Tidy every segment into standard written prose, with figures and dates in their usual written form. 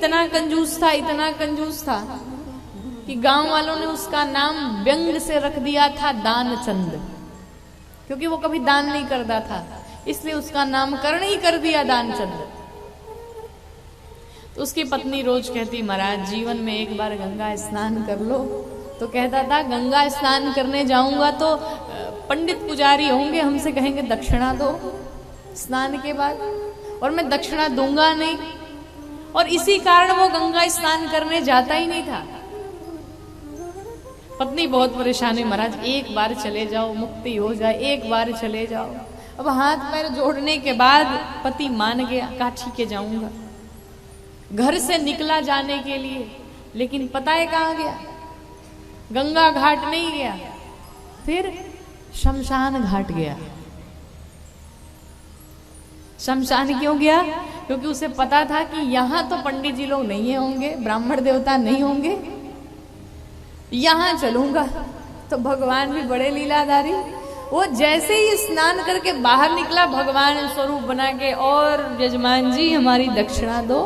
इतना कंजूस था कि गांव वालों ने उसका नाम व्यंग से रख दिया था दानचंद, क्योंकि वो कभी दान नहीं करता था, इसलिए उसका नामकरण ही कर दिया दानचंद। तो उसकी पत्नी रोज कहती, महाराज जीवन में एक बार गंगा स्नान कर लो। तो कहता था, गंगा स्नान करने जाऊंगा तो पंडित पुजारी होंगे, हमसे कहेंगे दक्षिणा दो स्नान के बाद, और मैं दक्षिणा दूंगा नहीं। और इसी कारण वो गंगा स्नान करने जाता ही नहीं था। पत्नी बहुत परेशान है, महाराज एक बार चले जाओ, मुक्ति हो जाए, एक बार चले जाओ। अब हाथ पैर जोड़ने के बाद पति मान गया, कहा ठीक है जाऊंगा। घर से निकला जाने के लिए, लेकिन पता है कहाँ गया? गंगा घाट नहीं गया, फिर शमशान घाट गया। शमशान क्यों गया? क्योंकि उसे पता था कि यहां तो पंडित जी लोग नहीं होंगे, ब्राह्मण देवता नहीं होंगे, यहां चलूंगा। तो भगवान भी बड़े लीलाधारी, वो जैसे ही स्नान करके बाहर निकला, भगवान स्वरूप बना के, और यजमान जी हमारी दक्षिणा दो।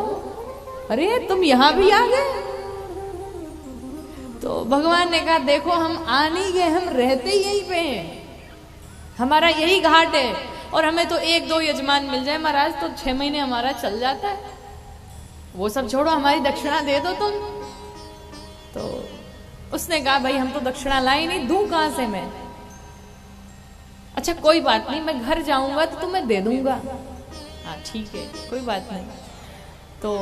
अरे तुम यहां भी आ गए? तो भगवान ने कहा, देखो हम आ नहीं गए, हम रहते ही यहीं पे हैं, हमारा यही घाट है, और हमें तो एक दो यजमान मिल जाए महाराज तो 6 महीने हमारा चल जाता है। वो सब छोड़ो, हमारी दक्षिणा दे दो तुम। तो उसने कहा, भाई हम तो दक्षिणा लाई नहीं, दूं कहां से मैं? अच्छा कोई बात नहीं, मैं घर जाऊंगा तो तुम्हें दे दूंगा। हाँ ठीक है, कोई बात नहीं। तो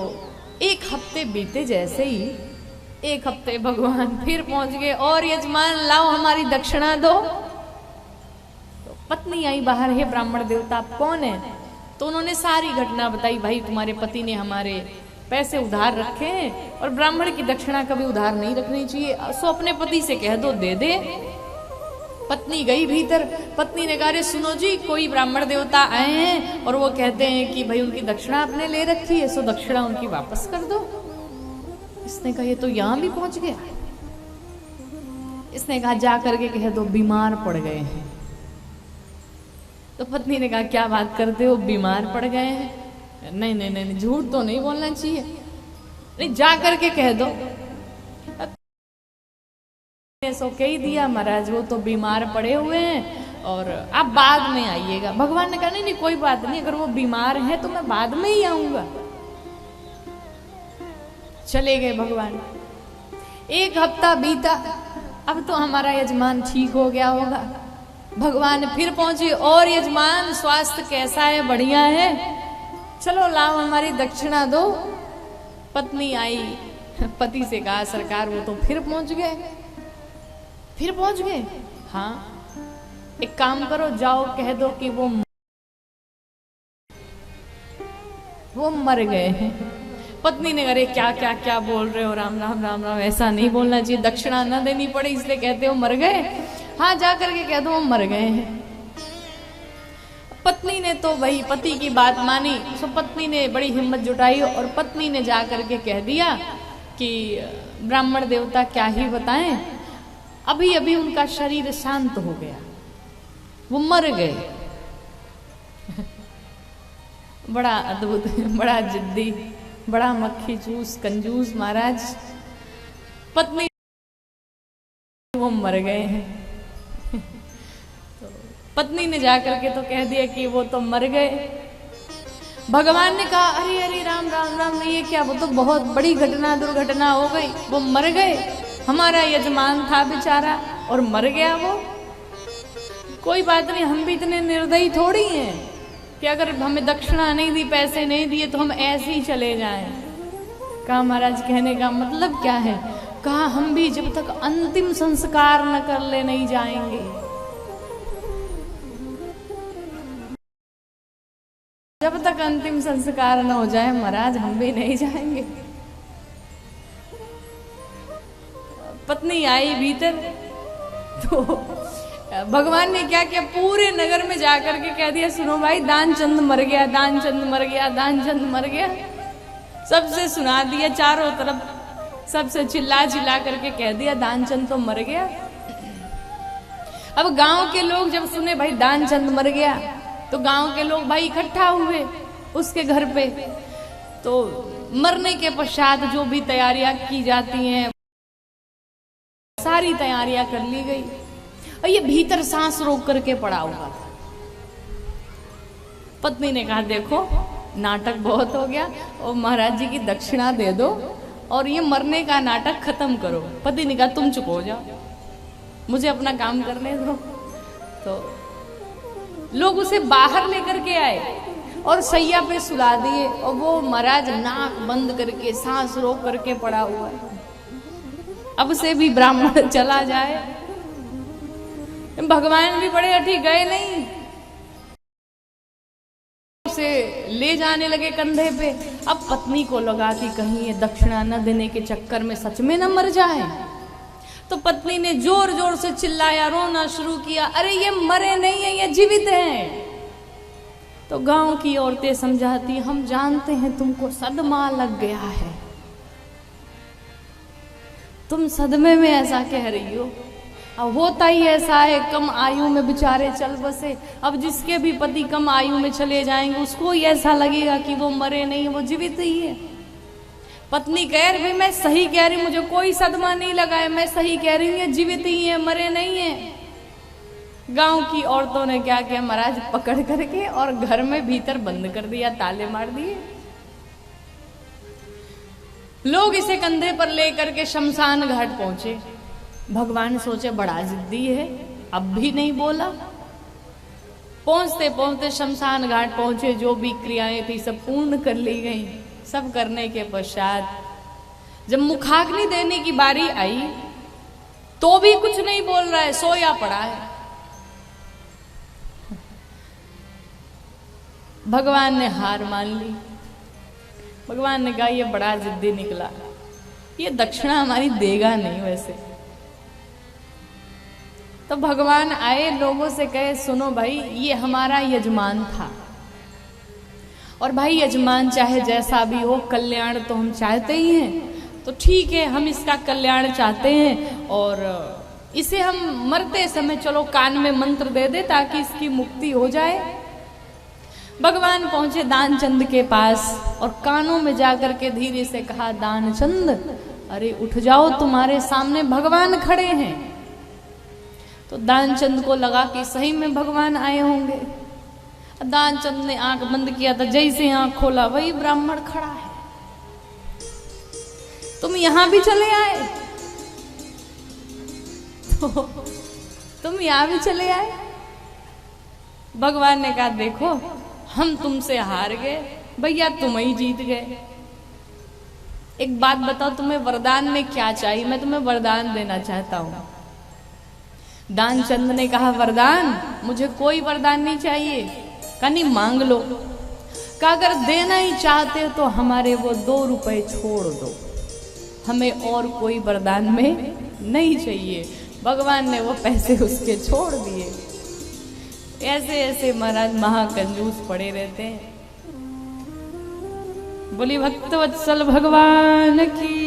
1 हफ्ते बीते, जैसे ही 1 हफ्ते भगवान फिर पहुंच गए, और यजमान लाओ हमारी दक्षिणा दो। तो पत्नी आई बाहर, हे ब्राह्मण देवता आप कौन है? तो उन्होंने सारी घटना बताई, भाई तुम्हारे पति ने हमारे पैसे उधार रखे हैं, और ब्राह्मण की दक्षिणा कभी उधार नहीं रखनी चाहिए, सो अपने पति से कह दो दे दे। पत्नी गई भीतर, पत्नी ने कहा, अरे सुनो जी, कोई ब्राह्मण देवता आए हैं और वो कहते हैं कि भाई उनकी दक्षिणा आपने ले रखी है, सो दक्षिणा उनकी वापस कर दो। इसने कहा, ये तो यहां भी पहुंच गया। इसने कहा, जा करके कह दो बीमार पड़ गए हैं। तो पत्नी ने कहा, क्या बात करते हो, बीमार पड़ गए हैं? नहीं नहीं नहीं, झूठ तो नहीं बोलना चाहिए, नहीं जा करके कह दो। सो कह ही दिया, महाराज वो तो बीमार पड़े हुए हैं और आप बाद में आइएगा। भगवान ने कहा, नहीं नहीं कोई बात नहीं, अगर वो बीमार है तो मैं बाद में ही आऊंगा। चले गए भगवान। 1 हफ्ता बीता, अब तो हमारा यजमान ठीक हो गया होगा। भगवान फिर पहुंचे, और यजमान स्वास्थ्य कैसा है? बढ़िया है, चलो लाओ हमारी दक्षिणा दो। पत्नी आई, पति से कहा, सरकार वो तो फिर पहुंच गए। फिर पहुंच गए? हाँ, एक काम करो, जाओ कह दो कि वो मर गए हैं। पत्नी ने, अरे क्या क्या क्या बोल रहे हो, राम राम राम राम, ऐसा नहीं बोलना चाहिए, दक्षिणा न देनी पड़े इसलिए कहते हो मर गए? हाँ जा करके कह दो वो मर गए हैं। पत्नी ने तो वही पति की बात मानी, सो पत्नी ने बड़ी हिम्मत जुटाई और पत्नी ने जा करके कह दिया कि ब्राह्मण देवता क्या ही बताएं, अभी अभी उनका शरीर शांत हो गया, वो मर गए। बड़ा अद्भुत, बड़ा जिद्दी, बड़ा मक्खी चूस कंजूस महाराज। पत्नी वो मर गए हैं। तो पत्नी ने जाकर के तो कह दिया कि वो तो मर गए। भगवान ने कहा, अरे अरे राम राम राम, ये क्या, वो तो बहुत बड़ी घटना दुर्घटना हो गई, वो मर गए, हमारा यजमान था बेचारा और मर गया वो। कोई बात नहीं, हम भी इतने निर्दयी थोड़ी हैं कि अगर हमें दक्षिणा नहीं दी, पैसे नहीं दिए तो हम ऐसे ही चले जाएं। कहा महाराज कहने का मतलब क्या है? कहा हम भी जब तक अंतिम संस्कार न कर ले नहीं जाएंगे। जब तक अंतिम संस्कार न हो जाए महाराज हम भी नहीं जाएंगे। पत्नी आई भीतर तो भगवान ने क्या किया, पूरे नगर में जाकर के कह दिया, सुनो भाई दानचंद मर गया, दानचंद मर गया, दानचंद मर गया। सबसे सुना दिया, चारों तरफ सबसे चिल्ला चिल्ला करके कह दिया दानचंद तो मर गया। अब गांव के लोग जब सुने भाई दानचंद मर गया तो गांव के लोग भाई इकट्ठा हुए उसके घर पे। तो मरने के पश्चात जो भी तैयारियां की जाती हैं, सारी तैयारियां कर ली गई और ये भीतर सांस रोक करके पड़ा हुआ था। पत्नी ने कहा देखो नाटक बहुत हो गया और महाराज जी की दक्षिणा दे दो और ये मरने का नाटक खत्म करो। पति ने कहा तुम चुप हो जाओ, मुझे अपना काम करने दो। तो लोग उसे बाहर लेकर के आए और सैया पे सुला दिए और वो महाराज नाक बंद करके सांस रोक करके पड़ा हुआ है। अब से भी ब्राह्मण चला जाए। भगवान भी बड़े अठी गए नहीं, उसे ले जाने लगे कंधे पे। अब पत्नी को लगा कि कहीं ये दक्षिणा न देने के चक्कर में सच में न मर जाए। तो पत्नी ने जोर जोर से चिल्लाया, रोना शुरू किया, अरे ये मरे नहीं है, ये जीवित हैं। तो गांव की औरतें समझाती, हम जानते हैं तुमको सदमा लग गया है, तुम सदमे में ऐसा कह रही हो। अब होता ही ऐसा है, कम आयु में बेचारे चल बसे। अब जिसके भी पति कम आयु में चले जाएंगे उसको ही ऐसा लगेगा कि वो मरे नहीं, वो जीवित ही है। पत्नी कह रही, मैं सही कह रही, मुझे कोई सदमा नहीं लगा है, मैं सही कह रही हूँ, जीवित ही है, मरे नहीं है। गांव की औरतों ने क्या किया, महाराज पकड़ करके और घर में भीतर बंद कर दिया, ताले मार दिए। लोग इसे कंधे पर लेकर के शमशान घाट पहुंचे। भगवान सोचे बड़ा जिद्दी है, अब भी नहीं बोला। पहुंचते पहुंचते शमशान घाट पहुंचे, जो भी क्रियाएं थी सब पूर्ण कर ली गई। सब करने के पश्चात जब मुखाग्नि देने की बारी आई तो भी कुछ नहीं बोल रहा है, सोया पड़ा है। भगवान ने हार मान ली। भगवान ने कहा ये बड़ा जिद्दी निकला, ये दक्षिणा हमारी देगा नहीं वैसे। तो भगवान आए, लोगों से कहे सुनो भाई, ये हमारा यजमान था और भाई यजमान चाहे जैसा भी हो, कल्याण तो हम चाहते ही हैं। तो ठीक है, हम इसका कल्याण चाहते हैं और इसे हम मरते समय चलो कान में मंत्र दे दे ताकि इसकी मुक्ति हो जाए। भगवान पहुंचे दानचंद के पास और कानों में जाकर के धीरे से कहा, दानचंद अरे उठ जाओ, तुम्हारे सामने भगवान खड़े हैं। तो दानचंद को लगा कि सही में भगवान आए होंगे। दानचंद ने आंख बंद किया था, जैसे आंख खोला वही ब्राह्मण खड़ा है। तुम यहां भी चले आए? तो तुम यहां भी चले आए? भगवान ने कहा देखो हम तुमसे हार गए भैया, तुम ही जीत गए। एक बात बताओ, तुम्हें वरदान में क्या चाहिए? मैं तुम्हें वरदान देना चाहता हूं। दानचंद ने कहा वरदान, मुझे कोई वरदान नहीं चाहिए। कहा नहीं मांग लो। कहा अगर देना ही चाहते हो तो हमारे वो 2 रुपए छोड़ दो, हमें और कोई वरदान में नहीं चाहिए। भगवान ने वो पैसे उसके छोड़ दिए। ऐसे ऐसे महाराज महाकंजूस पड़े रहते हैं। बोली भक्तवत्सल भगवान की।